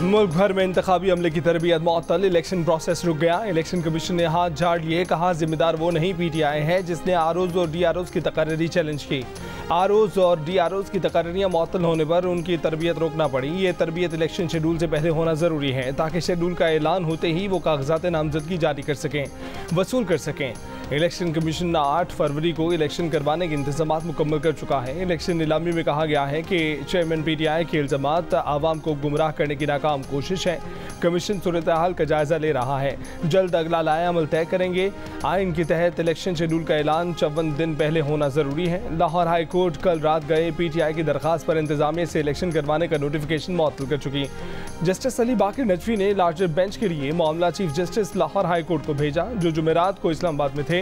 मुल्क भर में इंतखाबी अमले की तरबियत मुअत्तल, इलेक्शन प्रोसेस रुक गया। इलेक्शन कमीशन ने हाथ झाड़ लिए, कहा जिम्मेदार वो नहीं PTI है जिसने ROs और DROs की तकर्री चैलेंज की। ROs और DROs की तकर्रियाँ मुअत्तल होने पर उनकी तरबियत रोकना पड़ी। ये तरबियत इलेक्शन शेड्यूल से पहले होना ज़रूरी है ताकि शेड्यूल का ऐलान होते ही वो कागजात नामजदगी जारी कर सकें, वसूल कर सकें। इलेक्शन कमीशन 8 फरवरी को इलेक्शन करवाने के इंतजामात मुकम्मल कर चुका है। इलेक्शन नीलामी में कहा गया है कि चेयरमैन PTI के इल्ज़ामात आवाम को गुमराह करने की नाकाम कोशिश है। कमीशन सूरत हाल का जायजा ले रहा है, जल्द अगला लाया अमल तय करेंगे। आइन के तहत इलेक्शन शेड्यूल का ऐलान 54 दिन पहले होना ज़रूरी है। लाहौर हाई कोर्ट कल रात गए PTI की दरख्वास्त पर इंतजामिया से इलेक्शन करवाने का नोटिफिकेशन मुअत्तल कर चुकी। जस्टिस अली बाकिर नजफी ने लार्जर बेंच के लिए मामला chief justice Lahore high court को भेजा, जो जुमेरात को इस्लामाबाद में थे।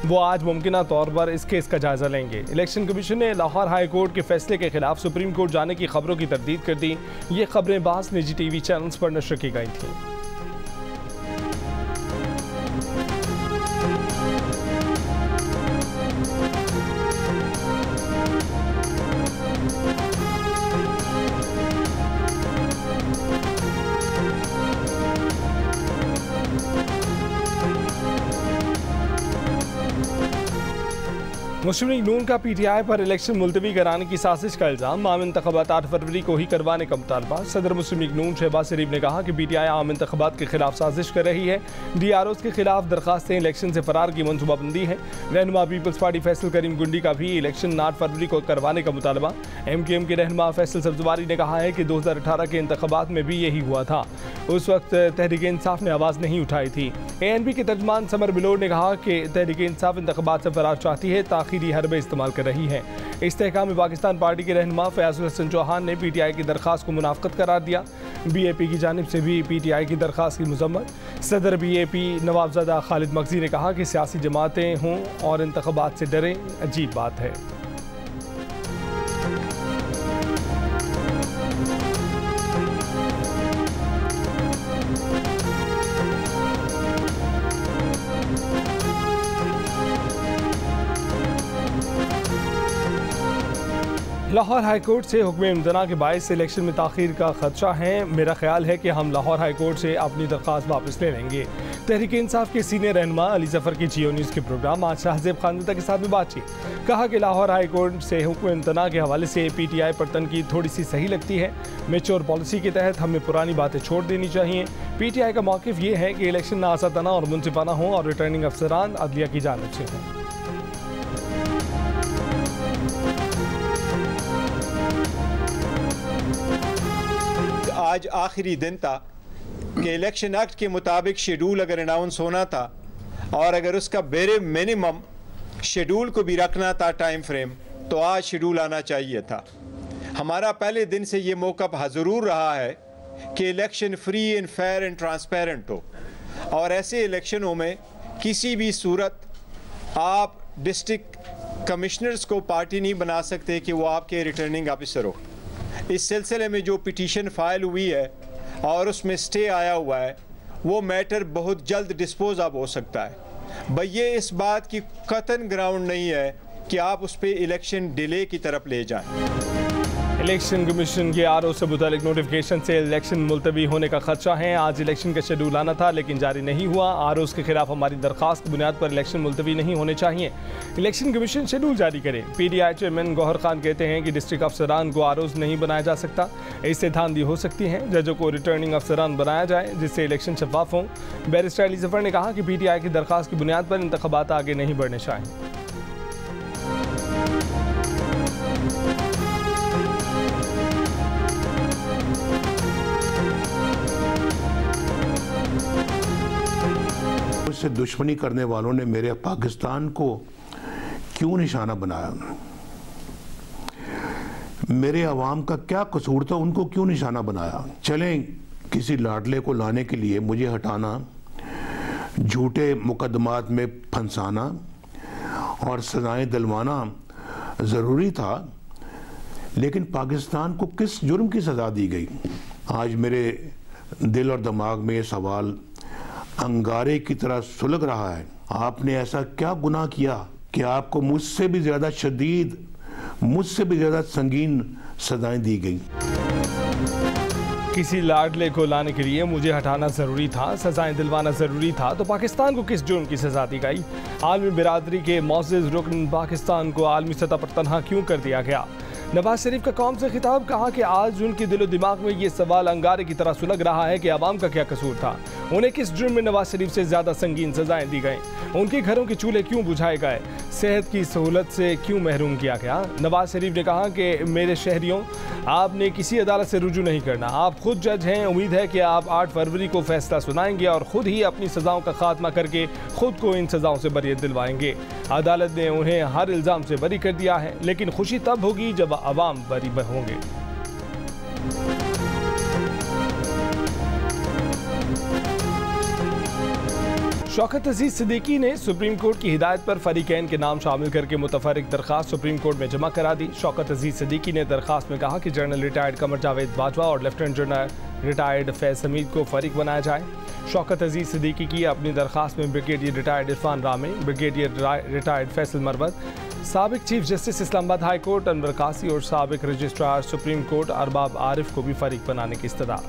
वो आज मुमकिना तौर पर इस केस का जायजा लेंगे। इलेक्शन कमीशन ने लाहौर हाई कोर्ट के फैसले के खिलाफ सुप्रीम कोर्ट जाने की खबरों की तरदीद कर दी। ये खबरें बास निजी TV चैनल्स पर नशर की गई थी। मुस्लिम लीग नून का PTI पर इलेक्शन मुलतवी कराने की साजिश का इल्ज़ाम। आम इंतखाबात 8 फरवरी को ही करवाने का मुतालबा। सदर मुस्लिम लीग नून शहबाज शरीफ ने कहा कि PTI आम इंतखाबात के खिलाफ साजिश कर रही है। DROs के खिलाफ दरखास्तें इलेक्शन से फरार की मनसूबाबंदी है। रहनुमा पीपल्स पार्टी फैसल करीम गुंडी का भी इलेक्शन 8 फरवरी को करवाने का मुतालबा। MKM के रहनुमा फैसल सब्जवारी ने कहा है कि 2018 के इंतखाबात में भी यही हुआ था, उस वक्त तहरीक इंसाफ ने आवाज़ नहीं उठाई थी। ANP के तर्जमान समर बिलोर ने कहा कि तहरीक इंसाफ इंतखाबात से फरार चाहती है, ताखीरी हरबे इस्तेमाल कर रही है। इस्तेहकाम पाकिस्तान पार्टी के रहनुमा फयाजुल हसन चौहान ने PTI की दरख्वास्त को मुनाफकत करार दिया। BAP की जानिब से भी PTI की दरख्वास्त की मजम्मत। सदर BAP नवाबजादा खालिद मगजी ने कहा कि सियासी जमातें हों और इंतखाबात से डरें, अजीब बात है। लाहौर हाई कोर्ट से हुक्म इम्तना के बायस इलेक्शन में ताख़ीर का खदशा है। मेरा ख्याल है कि हम लाहौर हाई कोर्ट से अपनी दरख्वास्त वापस ले लेंगे। तहरीक इंसाफ के सीनियर रहनुमा अली जफर की जियो न्यूज़ के प्रोग्राम आज शाहजेब खानविता के साथ में बातचीत। कहा कि लाहौर हाई कोर्ट से हुक्म इम्तना के हवाले से PTI पर तनकीद थोड़ी सी सही लगती है। मेच्योर पॉलिसी के तहत हमें पुरानी बातें छोड़ देनी चाहिए। PTI का मौक़िफ़ ये है कि इलेक्शन आज़ादाना और मुनसिफाना हो और रिटर्निंग अफसरान अदलिया की जानिब से हों। आज आखिरी दिन था कि इलेक्शन एक्ट के मुताबिक शेड्यूल अगर अनाउंस होना था और अगर उसका बेरे मिनिमम शेड्यूल को भी रखना था टाइम फ्रेम, तो आज शेड्यूल आना चाहिए था। हमारा पहले दिन से ये मौक़िफ़ ज़रूर रहा है कि election free and fair and transparent हो, और ऐसे इलेक्शनों में किसी भी सूरत आप डिस्ट्रिक्ट कमिश्नर्स को पार्टी नहीं बना सकते कि वो आपके रिटर्निंग ऑफिसर हो। इस सिलसिले में जो पिटीशन फाइल हुई है और उसमें स्टे आया हुआ है, वो मैटर बहुत जल्द डिस्पोज ऑफ हो सकता है। भाई ये इस बात की कतन ग्राउंड नहीं है कि आप उस पर इलेक्शन डिले की तरफ ले जाएं। इलेक्शन कमीशन के RO से मुतालिक नोटिफिकेशन से इलेक्शन मुलतवी होने का खदशा है। आज इलेक्शन का शेड्यूल आना था लेकिन जारी नहीं हुआ। ROs के खिलाफ हमारी दरख्वास्त की बुनियाद पर इलेक्शन मुलतवी नहीं होने चाहिए। इलेक्शन कमीशन शेड्यूल जारी करे। PTI चेयरमैन गौहर खान कहते हैं कि डिस्ट्रिक्ट अफसरान को ROs नहीं बनाया जा सकता, इससे धांधली हो सकती है। जजों को रिटर्निंग अफसरान बनाया जाए जिससे इलेक्शन शफाफ हों। बैरिस्टर अली जफर ने कहा कि PTI की दरख्वास्त की बुनियाद पर इंतखाबात आगे नहीं बढ़ने चाहिए। से दुश्मनी करने वालों ने मेरे पाकिस्तान को क्यों निशाना बनाया? मेरे अवाम का क्या कसूर था, उनको क्यों निशाना बनाया? चलें, किसी लाडले को लाने के लिए मुझे हटाना, झूठे मुकदमात में फंसाना और सजाएं दिलवाना ज़रूरी था, लेकिन पाकिस्तान को किस जुर्म की सज़ा दी गई? आज मेरे दिल और दिमाग में ये सवाल अंगारे की तरह सुलग रहा है। आपने ऐसा क्या गुनाह किया कि आपको मुझसे भी ज़्यादा शदीद, मुझसे भी ज़्यादा संगीन सजाएं दी गई? किसी लाडले को लाने के लिए मुझे हटाना ज़रूरी था, सजाएं दिलवाना ज़रूरी था, तो पाकिस्तान को किस जुर्म की सजा दी गई? आलमी बिरादरी के मोअज़्ज़िज़ रुकन पाकिस्तान को आलमी सतह पर तनहा क्यों कर दिया गया? नवाज शरीफ का कौम से खिताब, कहा कि आज उनके दिलो दिमाग में ये सवाल अंगारे की तरह सुलग रहा है कि अवाम का क्या कसूर था? उन्हें किस जुर्म में नवाज शरीफ से ज़्यादा संगीन सजाएं दी गईं? उनके घरों के चूल्हे क्यों बुझाए गए? सेहत की सहूलत से क्यों महरूम किया गया? नवाज शरीफ ने कहा कि मेरे शहरियों, आपने किसी अदालत से रुजू नहीं करना, आप खुद जज हैं। उम्मीद है कि आप 8 फरवरी को फैसला सुनाएंगे और खुद ही अपनी सजाओं का खात्मा करके खुद को इन सजाओं से बरीअत दिलवाएंगे। अदालत ने उन्हें हर इल्ज़ाम से बरी कर दिया है, लेकिन खुशी तब होगी जब अवाम बरी होंगे। शौकत अजीज सिद्दीकी ने सुप्रीम कोर्ट की हिदायत पर फरीकैन के नाम शामिल करके मुतफर्रिक दरखास्त सुप्रीम कोर्ट में जमा करा दी। शौकत अजीज सिद्दीकी ने दरखास्त में कहा कि जनरल रिटायर्ड कमर जावेद बाजवा और lieutenant general retired Faiz Hamid को फरीक बनाया जाए। शौकत अजीज सिद्दीकी की अपनी दरखास्त में ब्रिगेडियर रिटायर्ड इरफान रामे, ब्रिगेडियर रिटायर्ड फैसल मरवत, साबिक chief justice Islamabad high court Anwar कासी और साबिक registrar supreme court Arbab Arif को भी फरीक बनाने की इस्तदा।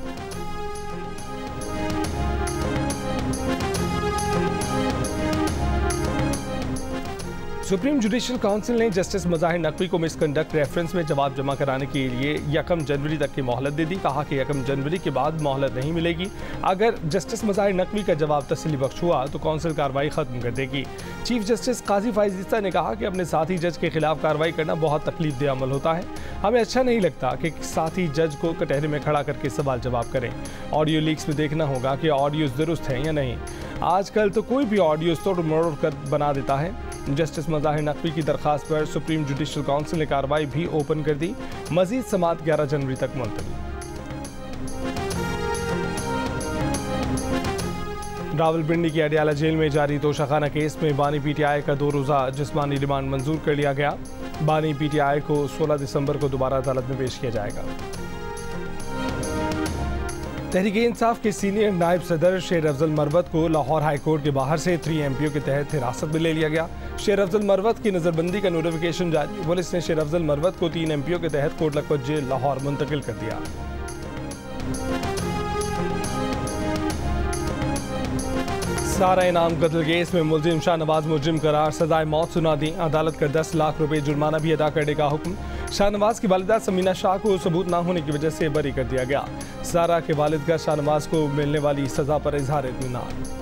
सुप्रीम जुडिशल काउंसिल ने जस्टिस मज़ाहिर नकवी को मिसकंडक्ट रेफरेंस में जवाब जमा कराने के लिए 1 जनवरी तक की मोहलत दे दी। कहा कि 1 जनवरी के बाद मोहलत नहीं मिलेगी। अगर जस्टिस मज़ाहिर नकवी का जवाब तसल्ली बख्श हुआ तो काउंसिल कार्रवाई ख़त्म कर देगी। चीफ जस्टिस काजी फाइज ईसा ने कहा कि अपने साथी जज के खिलाफ कार्रवाई करना बहुत तकलीफ दे अमल होता है। हमें अच्छा नहीं लगता कि साथी जज को कटहरे में खड़ा करके सवाल जवाब करें। ऑडियो लीक्स में देखना होगा कि ऑडियो दुरुस्त हैं या नहीं। आजकल तो कोई भी ऑडियो तोड़ मरोड़ कर बना देता है। जस्टिस मज़ाहिर नकवी की दरखास्त पर सुप्रीम जुडिशल काउंसिल ने कार्रवाई भी ओपन कर दी। मजीद समाअत 11 जनवरी तक मुलतवी। रावलपिंडी की अडियाला जेल में जारी तोशाखाना केस में बानी पीटीआई का 2 रोज़ा जिस्मानी रिमांड मंजूर कर लिया गया। बानी पीटीआई को 16 दिसंबर को दोबारा अदालत में पेश किया जाएगा। तहरीक-ए-इंसाफ के सीनियर नायब सदर शेर अफजल मरवत को लाहौर हाई कोर्ट के बाहर से 3 MPO के तहत हिरासत में ले लिया गया। शेर अफजल मरवत की नज़रबंदी का नोटिफिकेशन जारी। पुलिस ने शेर अफजल मरवत को 3 MPO के तहत कोट लखपत जेल लाहौर मुंतकिल कर दिया। सारा इनाम कत्ल केस में मुलजिम शाहनवाज मुजरिम करार, सजाए मौत सुना दी। अदालत का 10 लाख रुपए जुर्माना भी अदा करने का हुक्म। शाहनवाज की वालिदा समीना शाह को सबूत न होने की वजह से बरी कर दिया गया। सारा के वालिद का शाहनवाज को मिलने वाली सजा पर इजहार इत्मीनान।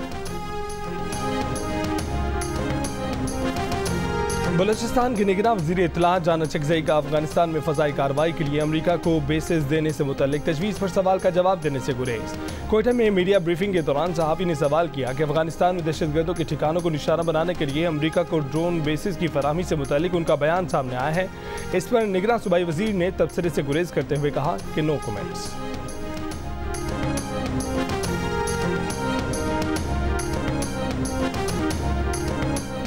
बलूचिस्तान के निगरान वज़ीर इत्तलात जाना चकज़ई का अफगानिस्तान में फ़ज़ाई कार्रवाई के लिए अमरीका को बेसिस देने से मुतल्लिक तजवीज़ पर सवाल का जवाब देने से गुरेज। कोयटा में मीडिया ब्रीफिंग के दौरान सहाफ़ी ने सवाल किया कि अफगानिस्तान में दहशतगर्दों के ठिकानों को निशाना बनाने के लिए अमरीका को ड्रोन बेसिस की फराहमी से मुतल्लिक उनका बयान सामने आया है। इस पर निगरान सूबाई वज़ीर ने तबसरे से गुरेज करते हुए कहा कि नो कमेंट्स।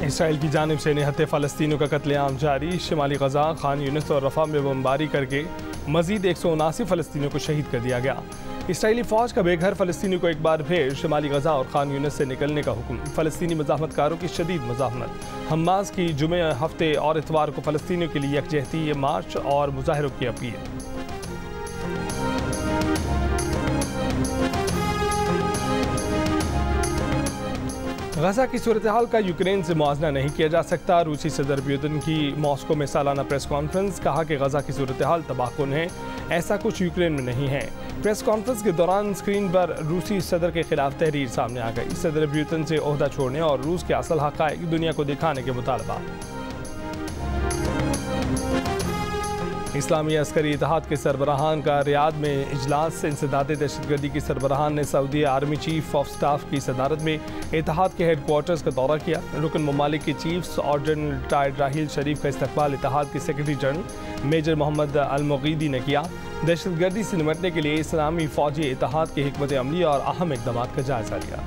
इसराइल की जानिब से निहत्ते फ़लस्तीनियों का कत्लेआम जारी। शिमाली गजा, खान यूनिस और रफ़ा में बमबारी करके मज़ीद 179 फ़लस्तीनियों को शहीद कर दिया गया। इसराइली फ़ौज का बेघर फ़लस्तीनी को एक बार फिर शिमाली गजा और खान यूनिस से निकलने का हुक्म। फ़लस्तीनी मज़ाहमतकारों की शदीद मज़ाहमत। हमास की जुमे, हफ्ते और इतवार को फ़लस्तीनियों के लिए यकजहती मार्च और मुजाहरों की अपील। गजा की सूरत हाल का यूक्रेन से मुआवजा नहीं किया जा सकता। रूसी सदर पुतिन की मॉस्को में सालाना प्रेस कॉन्फ्रेंस। कहा कि गजा की सूरत हाल तबाहकुन है, ऐसा कुछ यूक्रेन में नहीं है। प्रेस कॉन्फ्रेंस के दौरान स्क्रीन पर रूसी सदर के खिलाफ तहरीर सामने आ गई। सदर पुतिन से ओहदा छोड़ने और रूस के असल हक़ाइक़ दुनिया को दिखाने के मुतालबा। इस्लामी अस्करी इत्तेहाद के सरबराहान का रियाद में इजलास। इंसदाद दहशतगर्दी की सरबराहान ने Saudi army chief of staff की सदारत में इत्तेहाद के हेडक्वार्टर्स का दौरा किया। रुकन ममालिक के चीफ्स और जनरल रिटायर्ड राहिल शरीफ का इस्तकबाल इत्तेहाद के सेक्रेटरी जनरल मेजर मोहम्मद अल-मुगीदी ने किया। दहशतगर्दी से निपटने के लिए इस्लामी फौजी इत्तेहाद की हिकमत अमली और अहम इक़दाम का जायजा लिया।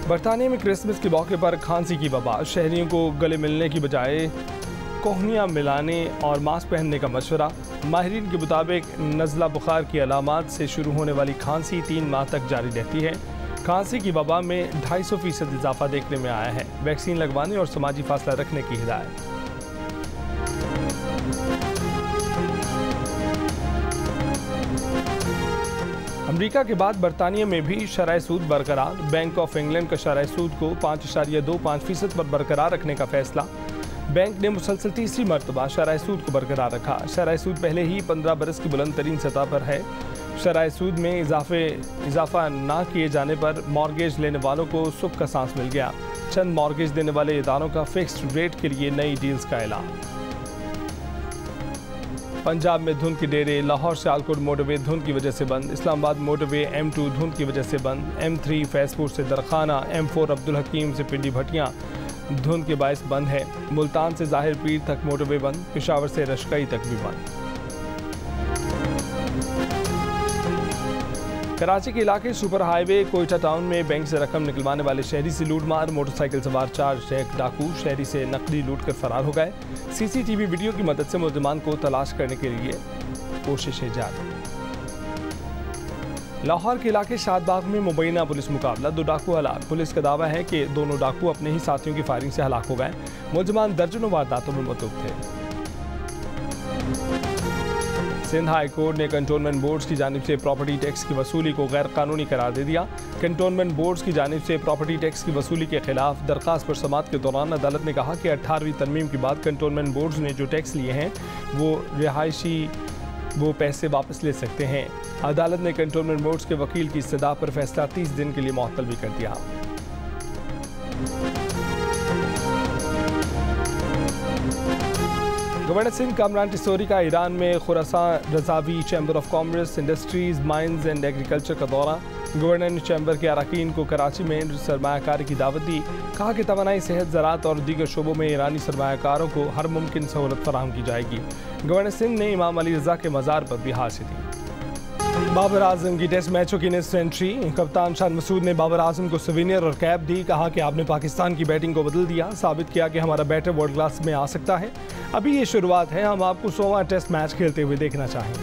बरतानिया में क्रिसमस के मौके पर खांसी की वबा। शहरियों को गले मिलने की बजाय कोहनियाँ मिलाने और मास्क पहनने का मशवरा। माहिरीन के मुताबिक नज़ला बुखार की अलामात से शुरू होने वाली खांसी 3 माह तक जारी रहती है। खांसी की वबा में 250% इजाफा देखने में आया है। वैक्सीन लगवाने और समाजी फासला रखने की हिदायत। अमेरिका के बाद बरतानिया में भी शरह सूद बरकरार। बैंक ऑफ इंग्लैंड का शरह सूद को 5.25% पर बरकरार रखने का फैसला। बैंक ने मुसलसल तीसरी मरतबा शरह सूद को बरकरार रखा। शरह सूद पहले ही 15 बरस की बुलंद तरीन सतह पर है। शरह सूद में इजाफा ना किए जाने पर मॉर्गेज लेने वालों को सुख का सांस मिल गया। चंद मॉर्गेज देने वाले इदारों का फिक्स्ड रेट के लिए नई डील्स का ऐलान। पंजाब में धुंध के डेरे। लाहौर सियालकोट मोटरवे धुंध की वजह से बंद। इस्लामाबाद मोटरवे M2 धुंध की वजह से बंद। M3 फैजपुर से दरखाना, M4 अब्दुल हकीम से पिंडी भटियां धुंध के बायस बंद है। मुल्तान से ज़ाहिर पीर तक मोटरवे बंद। पेशावर से रशकई तक भी बंद। कराची के इलाके सुपर हाईवे कोयटा टाउन में बैंक से रकम निकलवाने वाले शहरी से लूटमार। मोटरसाइकिल सवार 4 शेख डाकू शहरी से नकदी लूट कर फरार हो गए। CCTV वीडियो की मदद से मुलजिमान को तलाश करने के लिए कोशिशें जारी। लाहौर के इलाके शादबाग में मुबैना पुलिस मुकाबला। 2 डाकू हलाक। पुलिस का दावा है कि दोनों डाकू अपने ही साथियों की फायरिंग से हलाक हो गए। मुलजिमान दर्जनों वारदातों में मुतलक थे। सिंध हाई कोर्ट ने कंटोनमेंट बोर्ड्स की जानिब से प्रॉपर्टी टैक्स की वसूली को गैर कानूनी करार दे दिया। कंटोनमेंट बोर्ड्स की जानिब से प्रॉपर्टी टैक्स की वसूली के खिलाफ दरख्वास्त पर समाअत के दौरान अदालत ने कहा कि 18वीं तरमीम के बाद कंटोनमेंट बोर्ड्स ने जो टैक्स लिए हैं वो पैसे वापस ले सकते हैं। अदालत ने कंटोनमेंट बोर्ड्स के वकील की इस्तदा पर फैसला 30 दिन के लिए मुअत्तल भी कर दिया। गवर्नर सिंह कामरान टिसोरी का ईरान में Khorasan Razavi chamber of commerce, industries, mines and agriculture का दौरा। गवर्नर ने चैम्बर के अरकान को कराची में सरमायाकारी की दावत दी। कहा कि तवानाई, सेहत, ज़राअत और दीगर शोबों में ईरानी सरमायाकारों को हर मुमकिन सहूलत फराहम की जाएगी। गवर्नर सिंह ने इमाम अली रज़ा के मज़ार पर भी हाजिरी दी। बाबर आजम की टेस्ट मैचों की नेक्स्ट एंट्री। कप्तान शान मसूद ने बाबर आजम को सवीनियर और कैप दी। कहा कि आपने पाकिस्तान की बैटिंग को बदल दिया, साबित किया कि हमारा बैटर वर्ल्ड क्लास में आ सकता है। अभी ये शुरुआत है, हम आपको 100वां टेस्ट मैच खेलते हुए देखना चाहेंगे।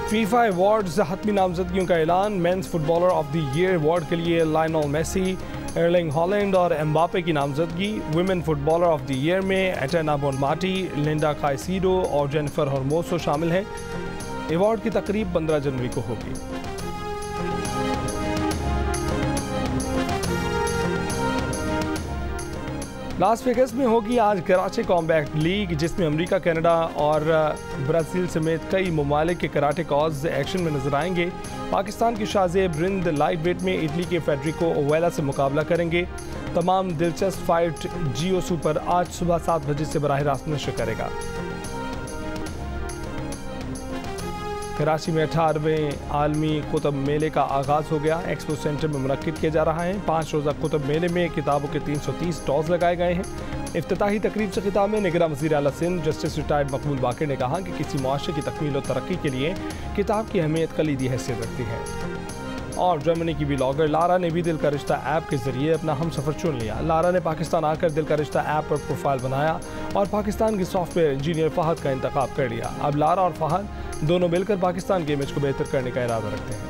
फीफा अवार्ड्स हतमी नामजदगियों का ऐलान। Men's footballer of the year award के लिए लायनल मेसी, एर्लिंग हॉलैंड और एम्बापे की नामजदगी। Women footballer of the year में एटेना बोनमाटी, लिंडा काइसीडो और जेनिफर हर्मोसो शामिल हैं। अवार्ड की तकरीब 15 जनवरी को होगी। लास वेगस में होगी आज कराटे कॉम्बैट लीग, जिसमें अमेरिका, कनाडा और ब्राज़ील समेत कई ममालिक के कराटे कॉज एक्शन में नजर आएंगे। पाकिस्तान की शाज़ेब रिंद लाइट वेट में इटली के फेडरिको ओवेला से मुकाबला करेंगे। तमाम दिलचस्प फाइट जियो सुपर आज सुबह 7 बजे से बराह रास्त नशर करेगा। कराची में 18वें आलमी कुतुब मेले का आगाज़ हो गया। एक्सपो सेंटर में मुनक्किद किया जा रहा है। 5 रोज़ा कुतुब मेले में किताबों के 330 स्टॉल्स लगाए गए हैं। इफ्तिताही तकरीब से खिताब में निगरान वज़ीर आला सिंध जस्टिस रिटायर्ड मकबूल बाकर ने कहा कि किसी मुआशरे की तकमील और तरक्की के लिए किताब की अहमियत कलीदी हैसियत रखती है। और जर्मनी की ब्लॉगर लारा ने भी दिल का रिश्ता ऐप के जरिए अपना हम सफ़र चुन लिया। लारा ने पाकिस्तान आकर दिल का रिश्ता ऐप पर प्रोफाइल बनाया और पाकिस्तान के सॉफ्टवेयर इंजीनियर फहद का इंतखाब कर लिया। अब लारा और फहद दोनों मिलकर पाकिस्तान के इमेज को बेहतर करने का इरादा रखते हैं।